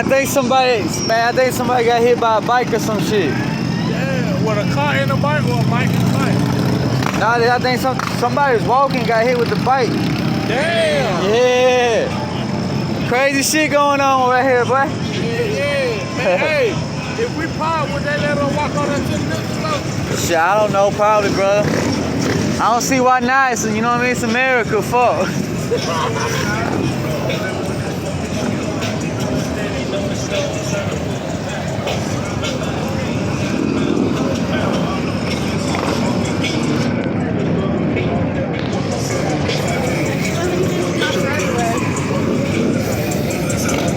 I think somebody got hit by a bike or some shit. Yeah, with a car and a bike or a bike and a bike? Nah, I think somebody was walking, got hit with the bike. Damn. Yeah. Crazy shit going on right here, boy. Yeah. Man, hey, if we park, would they let us walk on that 10 minutes or so? Shit, I don't know, probably, brother. I don't see why not. So, you know what I mean? It's America, fuck.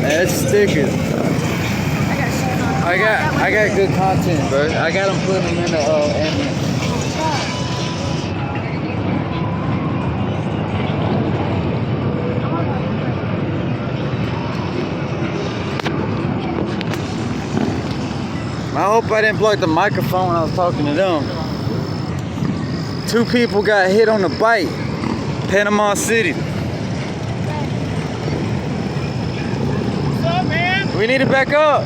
That's stickers. I got good content, bro. I got them putting them in the ambulance. I hope I didn't plug the microphone when I was talking to them. 2 people got hit on the bike, Panama City. What's up, man? We need to back up.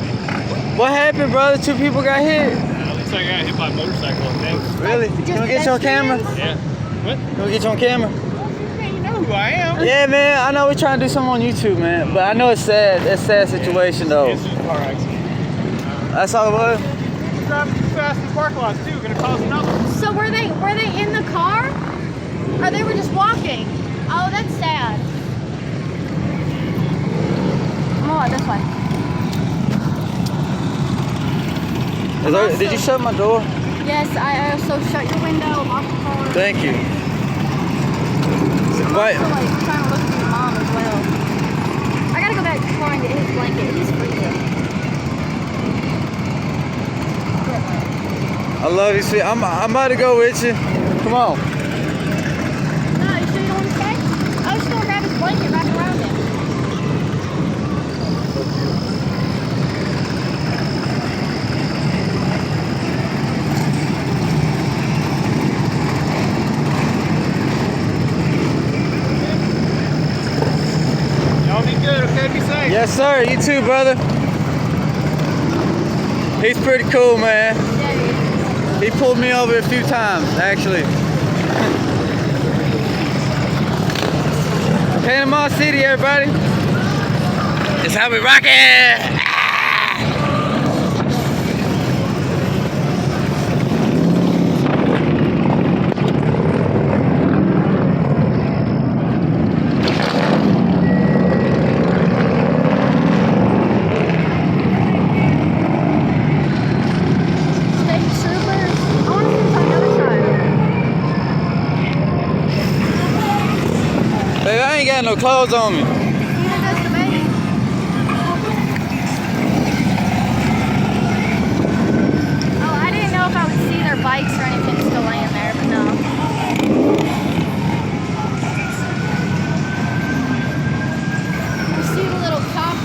What happened, brother? 2 people got hit. Looks like I got hit by a motorcycle, I think. Really? Can we get you on camera? Yeah. What? Can we get you on camera? You know who I am. Yeah, man. I know we're trying to do something on YouTube, man. But I know it's sad. It's a sad situation, though. It's just a car accident. That's all it was? You're driving too fast in the parking lot, too. Gonna cause another one. So were they in the car? Or they were just walking? Oh, that's sad. I'm gonna walk this way. Did you shut my door? Yes, I also shut your window, lock the car. Thank you. I'm Wait. also, like, trying to look for your mom as well. I gotta go back to the car and get his blanket. He's freezing. I love you, sweet. I'm about to go with you. Come on. No, you sure you don't want to stay? I was just gonna grab his blanket, wrap it around him. Y'all be good, okay? Be safe. Yes, sir. You too, brother. He's pretty cool, man. Yeah, He pulled me over a few times, actually. Panama City, everybody. It's how we rock it. Baby, I ain't got no clothes on me. Neither does the baby. Oh, I didn't know if I would see their bikes or anything still laying there, but no. You see the little cop?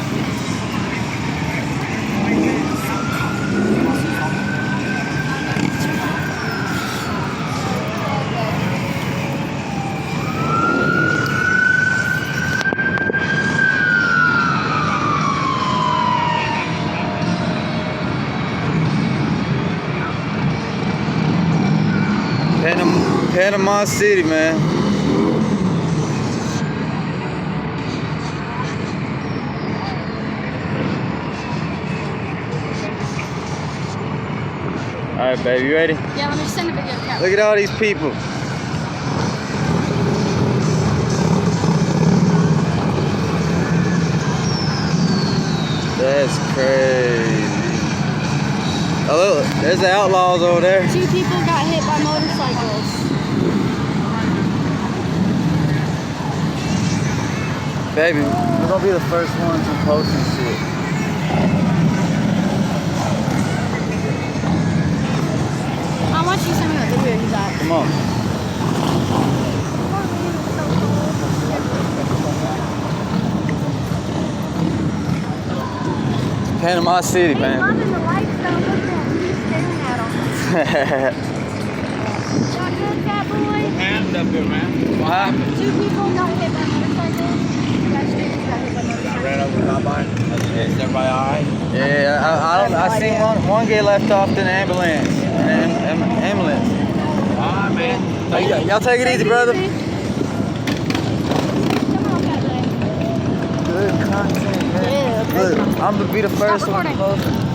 Panama City, man. All right, baby, you ready? Yeah, let me send a video to Kat. Look at all these people. That's crazy. Oh, look, there's the outlaws over there. 2 people got hit by motorcycles. Baby, we're gonna be the first ones to post and shit. I want you to send me that video you got. Come on. Panama City, He's man. loving the lights though. Look at him. He's staring at them. Y'all good, fat boy? Man, that's good, man. What happened? 2 people got hit by motorcycles. You guys think you got hit by motorcycles? ran over the cop line? Is everybody all right? Yeah, I seen one get left off in the ambulance. Ambulance. All right, man. Hey, y'all take it easy, brother. Good content, man. Yeah. Look, I'm gonna be the first one to recording. post.